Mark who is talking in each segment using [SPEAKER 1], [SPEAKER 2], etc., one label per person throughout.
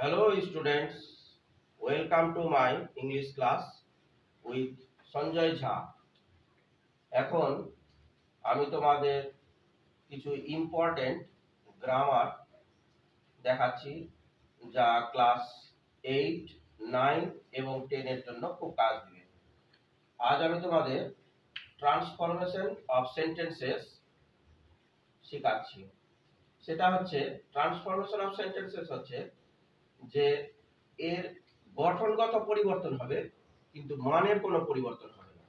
[SPEAKER 1] Hello students, welcome to my English class with Sanjay Jha. এখন আমি তোমাদের কিছু ইম্পর্টেন্ট গ্রামার দেখাচ্ছি যা ক্লাস 8, 9 এবং 10 এর জন্য খুব কাজ দিবে। আজ আমি তোমাদের ট্রান্সফরমেশন অফ সেন্টেন্সেস শেখাচ্ছি। সেটা হচ্ছে ট্রান্সফরমেশন অফ সেন্টেন্সেস হচ্ছে যে এর গঠনগত পরিবর্তন হবে কিন্তু মানের কোনো পরিবর্তন হবে না।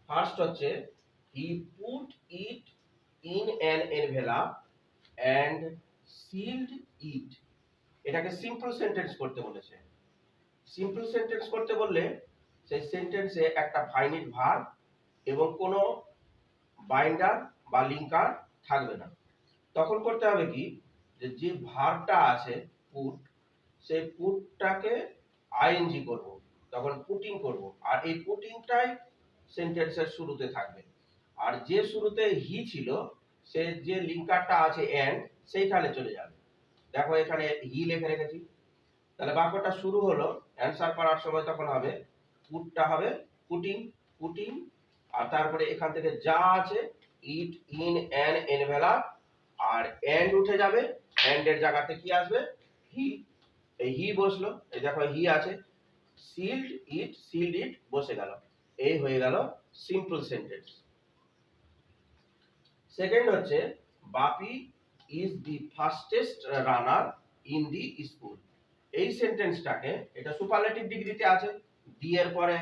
[SPEAKER 1] ফার্স্ট হচ্ছে he put it in an envelope and sealed it. এটাকে সিম্পল সেন্টেন্স করতে বলেছে। সিম্পল সেন্টেন্স করতে বললে সেই সেন্টেন্সে একটা ফাইনিট ভার্ব এবং কোনো বাইন্ডার বা লিঙ্কার থাকবে না। তখন করতে হবে কি, যে ভার্বটা আছে পুট, সেই পুটটাকে আইএনজি করব, তখন পুটিং করব, আর এই পুটিংটাই সেন্টেন্সের শুরুতে থাকবে। আর যে শুরুতে হি ছিল সে যে লিঙ্কারটা আছে এন্ড সেইখানে চলে যাবে। দেখো এখানে হি লিখে রেখেছি, তাহলে বাক্যটা শুরু হলো, অ্যান্সার করার সময় তখন হবে পুটটা হবে পুটিং পুটিং, আর তারপরে এখান থেকে যা আছে ইট ইন অ্যান এনভেলপ, আর এন্ড উঠে যাবে, এন্ড এর জায়গাতে কি আসবে হি। এই হি বসলো, এই দেখো হি আছে, সিল্ড ইট বসে গেল। এই হয়ে গেল সিম্পল সেন্টেন্স। সেকেন্ড হচ্ছে Bapi is the fastest runner in the school. এই সেন্টেন্সটাকে, এটা সুপারলেটিভ ডিগ্রিতে আছে, দি এর পরে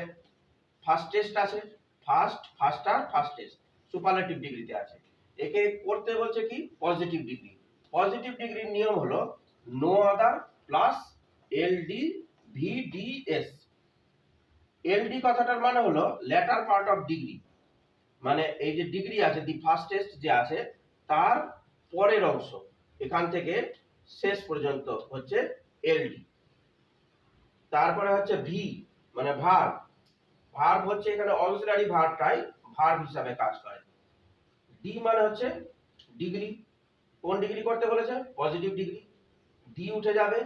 [SPEAKER 1] ফাস্টেস্ট আছে, ফার্স্ট, ফাস্টার, ফাস্টেস্ট, সুপারলেটিভ ডিগ্রিতে আছে। একে করতে বলছে কি পজিটিভ ডিগ্রি। পজিটিভ ডিগ্রির নিয়ম হলো নো আদার প্লাস এলডি ভিডিএস। এলডি কথাটার মানে হলো লেটার পার্ট অফ ডিগ্রি, মানে এই যে ডিগ্রি আছে দি ফার্স্টেস্ট যে আছে তার পরের অংশ, এখান থেকে শেষ পর্যন্ত হচ্ছে এলডি। তারপরে হচ্ছে ভি মানে ভার্ব। ভার্ব হচ্ছে এখানে অক্সিলারি ভার্বটাই ভার্ব হিসাবে কাজ করে। ডি মানে হচ্ছে ডিগ্রি, কোন ডিগ্রি করতে বলেছে পজিটিভ ডিগ্রি, ডি উঠে যাবে,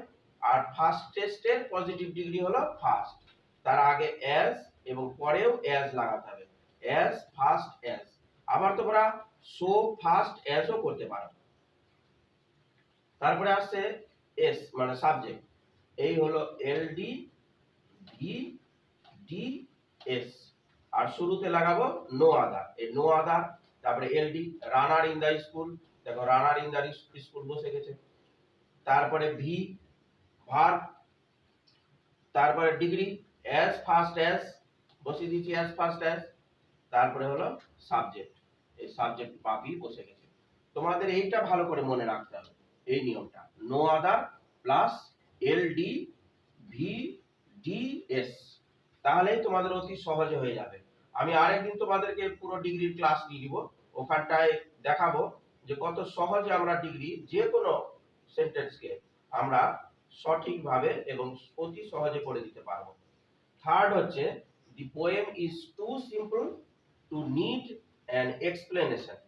[SPEAKER 1] আর ফার্স্ট টেস্টের পজিটিভ ডিগ্রি হলো ফার্স্ট, তার আগে এস এবং পরেও এস লাগাতে হবে, এস ফার্স্ট এস। আবার তোমরা সো ফার্স্ট এসও করতে পারো। তারপরে আসছে এস মানে সাবজেক্ট, এই হলো এলডি ভি ডি এস, আর শুরুতে লাগাবো নো আদার, এই নো আদার, তারপরে এলডি রানার ইন দা স্কুল, দেখো রানার ইন দা স্কুল বসে গেছে। তারপরে ভি ভার্ব, তারপরে ডিগ্রি এস ফার্স্ট এস বসিয়ে দিয়েছি, এস ফার্স্ট এস, তারপরে হলো সাবজেক্ট, এই সাবজেক্ট পাবি বসে গেছে। তোমাদের এইটা ভালো করে মনে রাখতে হবে, এই নিয়মটা no other plus এলডি V D S, তাহলেই তোমাদের অতি সহজে হয়ে যাবে। আমি আরেকদিন তোমাদেরকে পুরো ডিগ্রির ক্লাস নিয়ে দিব, ওখানটায় দেখাবো যে কত সহজে আমরা ডিগ্রি যে কোনো সেন্টেন্সকে আমরা সঠিকভাবে এবং অতি সহজে করে দিতে পারবো। থার্ড হচ্ছে the poem is too simple to need an explanation.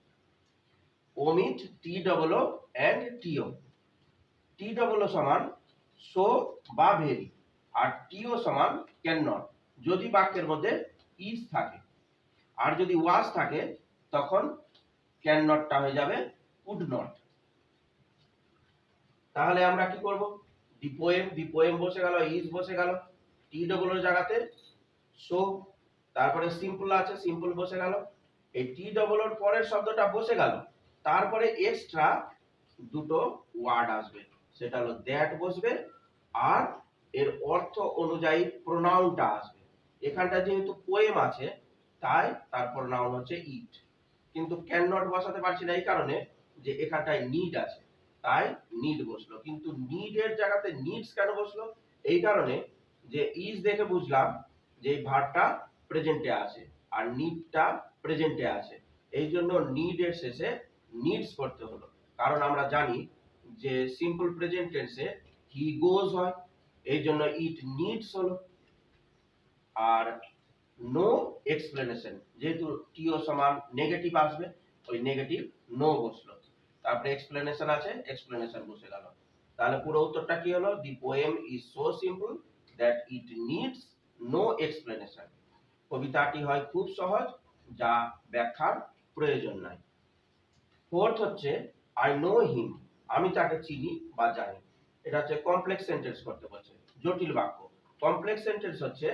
[SPEAKER 1] Omit T double O and T O. T double ও সমান সো বা ভেরি, আর টিও সমান ক্যান নট যদি বাক্যের মধ্যে ইজ থাকে, আর যদি ওয়াজ থাকে তখন ক্যান নটটা হয়ে যাবে কুড নট। তাহলে আমরা কি করব, দি পোয়েম বসে গেল, ইজ বসে গেল, টি ডবল এর জায়গাতে সো, তারপরে সিম্পল আছে, সিম্পল বসে গেল, এই টি ডবল এর পরের শব্দটা বসে গেল, তারপরে এক্সট্রা দুটো ওয়ার্ড আসবে, সেটা হলো দ্যাট বসবে, আর এর অর্থ অনুযায়ী প্রোনাউনটা আসবে। এখানটা যেহেতু পোয়েম আছে তাই তার প্রোনাউন হচ্ছে ইট, কিন্তু ক্যান নট বসাতে পারছি না এই কারণে যে এখানটায় নিড আছে, তাই নিড বসলো। কিন্তু নিড এর জায়গাতে নিডস কেন বসলো, এই কারণে যে ইজ দেখে বুঝলাম যে এই ভার্বটা প্রেজেন্টে আছে আর নিডটা প্রেজেন্টে আছে, এই জন্য নিড এর শেষে নিডস করতে হলো। কারণ আমরা জানি যে সিম্পল প্রেজেন্ট টেন্সে হি গোজ হয়, এই জন্য ইট নিডস হলো। আর নো এক্সপ্লেনেশন, যেহেতু টিও সমান নেগেটিভ আসবে, ওই নেগেটিভ নো বসলো, তারপরে এক্সপ্লেনেশন আছে, এক্সপ্লেনেশন বসে গেল। তাহলে পুরো উত্তরটা কি হলো? The poem is so simple that it needs no explanation. কবিতাটি হয় খুব সহজ, যা ব্যাখ্যার প্রয়োজন নাই। ফোর্থ হচ্ছে আই নো হিম, আমি তাকে চিনি বা জানি। এটা হচ্ছে কমপ্লেক্স সেন্টেন্স করতে বলছে, জটিল বাক্য। কমপ্লেক্স সেন্টেন্স হচ্ছে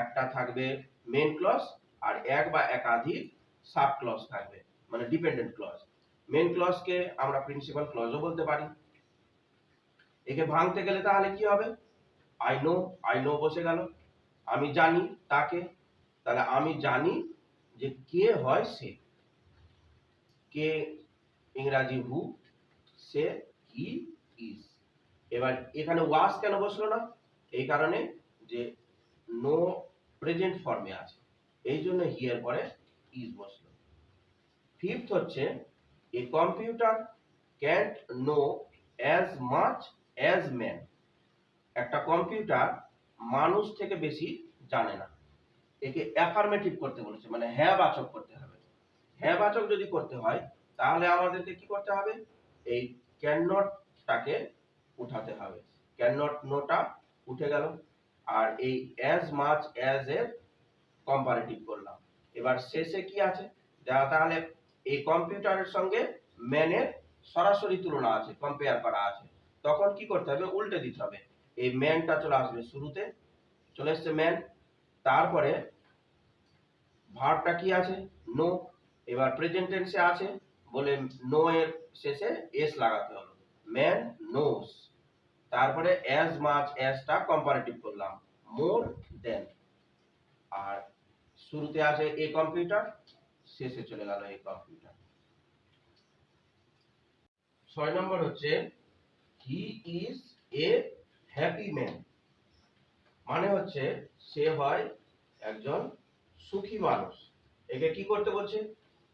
[SPEAKER 1] একটা থাকবে মেইন ক্লজ আর এক বা একাধিক সাব ক্লজ থাকবে, মানে ডিপেন্ডেন্ট ক্লজ। মেইন ক্লজকে আমরা প্রিন্সিপাল ক্লজও বলতে পারি। একে ভাঙতে গেলে তাহলে কি হবে? আই নো বসে গেল, আমি জানি তাকে, তাহলে আমি জানি যে কে হয় সে। কে ইংরাজি হু, সে হি ইজ। এবার এখানে ওয়াজ কেন বসলো না? এই কারণে যে নো প্রেজেন্ট ফর্মে আছে, এই জন্য হি এর পরে ইজ বসলো। ফিফথ হচ্ছে a computer can't know as much as man. একটা কম্পিউটার মানুষ থেকে বেশি জানে না। একে অ্যাফার্মেটিভ করতে বলেছে, মানে হ্যাঁ বাচক করতে হবে। হ্যাঁ বাচক যদি করতে হয় তাহলে আমাদেরকে কি করতে হবে? এই ক্যান নটটাকে উঠাতে হবে। ক্যান নট নোটা উঠে গেল, আর এই অ্যাজ মাচ অ্যাজ এর কম্পারেটিভ করলাম। এবার শেষে কি আছে? তাহলে এই কম্পিউটারের সঙ্গে ম্যানের সরাসরি তুলনা আছে, কম্পেয়ার করা আছে। তখন কি করতে হবে? উল্টে দিতে হবে। এই ম্যানটা চলে আসবে শুরুতে, চলে এসছে ম্যান, তারপরে ভার্বটা কি আছে? নো। এবার প্রেজেন্ট টেন্সে আছে বলে নো এর শেষে এস লাগাতে হলো, ম্যান নোস। তারপরে অ্যাজ মাচ অ্যাজটা কম্পারেটিভ করলাম, মোর দেন। আর শুরুতে আছে এ কম্পিউটার, শেষে চলে গেল এই কম্পিউটার। 6 নম্বর হচ্ছে he is a happy man, মানে হচ্ছে সে হয় একজন সুখী মানুষ। একে কি করতে বলছে?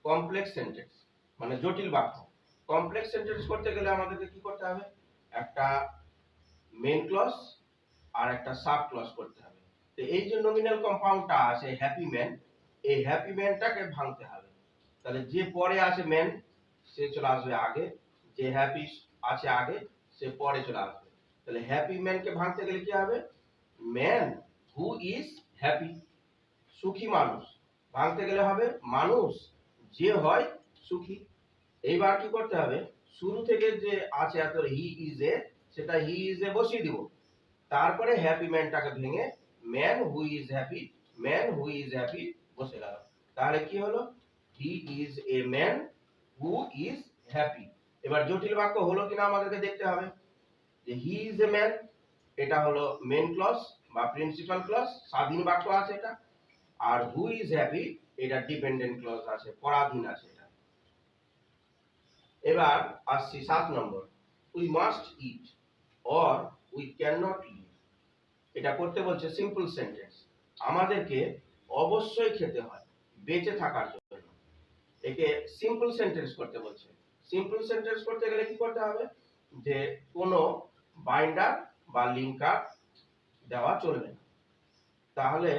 [SPEAKER 1] কমপ্লেক্স সেন্টেন্স, মানে জটিল বাক্য। কমপ্লেক্স সেন্টেন্স করতে গেলে আমাদেরকে কি করতে হবে? একটা মেইন ক্লজ আর একটা সাব ক্লজ করতে হবে। তো এই যে নমিনাল কম্পাউন্ডটা আছে হ্যাপি ম্যান, এই হ্যাপি ম্যানটাকে ভাঙতে হবে। তাহলে যে পরে আছে ম্যান, সে চলে আসবে আগে, যে হ্যাপি আছে আগে, সে পরে চলে আসবে। তাহলে হ্যাপি ম্যানকে ভাঙতে গেলে কি হবে? ম্যান হু ইজ হ্যাপি, সুখী মানুষ। ভাঙতে গেলে হবে মানুষ যে হয় সুখী। এইবার কি করতে হবে? শুরু থেকে যে আছে এত হি ইজ এ, সেটা হি ইজ এ বসিয়ে দিব। তারপরে হ্যাপি ম্যানটাকে ভেঙে man who is happy, man who is happy বসে গেল। তাহলে কি হলো? He is a man who is happy. এবার জটিল বাক্য হলো কিনা আমাদেরকে দেখতে হবে। যে হি ইজ এ ম্যান, এটা হলো মেন ক্লজ বা প্রিন্সিপাল ক্লজ, স্বাধীন বাক্য আছে এটা। আর হু ইজ হ্যাপি, এটা ডিপেন্ডেন্ট ক্লজ আছে, পরাধীন আছে এটা। এবার আসছি 7 নম্বর, we must eat or we cannot live. এটা করতে বলছে সিম্পল সেন্টেন্স, আমাদেরকে অবশ্যই খেতে হয় বেঁচে থাকার জন্য। একে সিম্পল সেন্টেন্স করতে বলছে। সিম্পল সেন্টেন্স করতে গেলে কি করতে হবে? যে কোনো বাইন্ডার বা লিঙ্কার দেওয়া চলবে না। তাহলে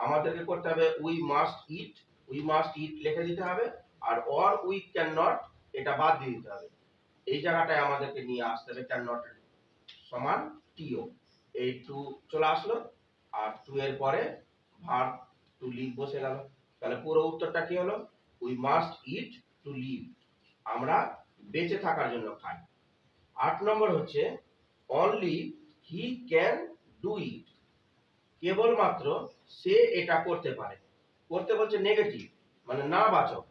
[SPEAKER 1] আমাদেরকে করতে হবে we must eat, we must eat লিখে দিতে হবে, আর অর উই ক্যান নট এটা বাদ দিয়ে দিতে হবে। এই জায়গাটায় আমাদেরকে নিয়ে আসতে হবে ক্যান নট সমান টিও। এই টু চলে আসলো, আর টু এর পরে ভার্ব টু লিভ বসে গেল। তাহলে পুরো উত্তরটা কি হলো? We must eat to live, আমরা বেঁচে থাকার জন্য খাই। 8 নম্বর হচ্ছে only he can do it, কেবলমাত্র সে এটা করতে পারে। করতে বলছে নেগেটিভ, মানে না বাচক।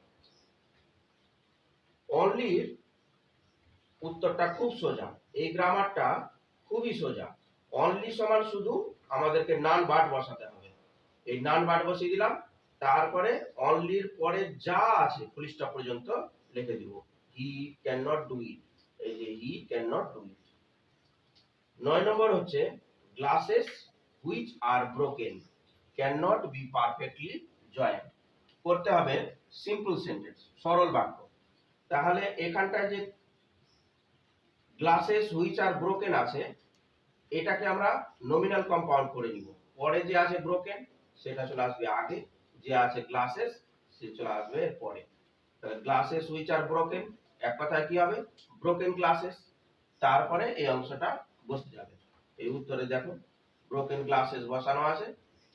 [SPEAKER 1] অনলির উত্তরটা খুব সোজা, এই গ্রামারটা খুবই সোজা। অনলি সমান শুধু আমাদেরকে নান বাট বসাতে হবে। এই নান বাট বসিয়ে দিলাম, তারপরে অনলির পরে যা আছে ফুল স্টপ পর্যন্ত লিখে দিব। He can not do it, এই যে he can not do it. 9 নম্বর হচ্ছে glasses which are broken can not be perfectly joint. করতে হবে সিম্পল সেন্টেন্স, সরল বাক্য। তাহলে এখানটায় যে গ্লাসেস হুইচ আর ব্রোকেন আছে, এটাকে আমরা নমিনাল কম্পাউন্ড করে নিব। পরে যে আছে ব্রোকেন, সেটা চলে আসবে আগে, যে আছে গ্লাসেস সে চলে আসবে পরে। তাহলে গ্লাসেস হুইচ আর ব্রোকেন, এক কথায় কি হবে? Broken glasses. তারপরে এই অংশটা বসতে যাবে। এই উত্তরে দেখো ব্রোকেন গ্লাসেস বসানো আছে,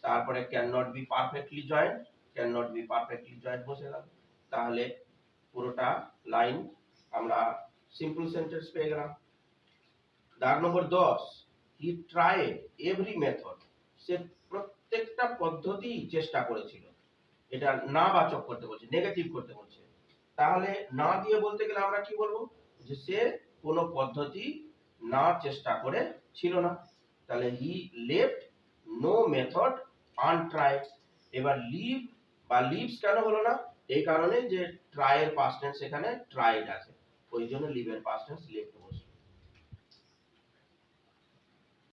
[SPEAKER 1] তারপরে can not be perfectly joint, can not be perfectly joint বসে গেল। তাহলে পুরোটা লাইন আমরা সিম্পল সেন্টেন্স পেয়ে গেলাম। দাগ নম্বর 10, হি ট্রাইড এভরি মেথড, সে প্রত্যেকটা পদ্ধতি চেষ্টা করেছিল। এটা না বাচক করতে বলছে, নেগেটিভ করতে বলছে। তাহলে না দিয়ে বলতে গেলে আমরা কি বলবো, যে সে কোনো পদ্ধতি না চেষ্টা করে ছিল না। তাহলে he left no method untried. এবার লিভ বা লিভস কেন হলো না, এই কারণে যে ট্রাই এর পাস্ট টেন্স এখানে ট্রাইড আছে, ওই জন্য লিভ এর পাস্ট টেন্স লেফট।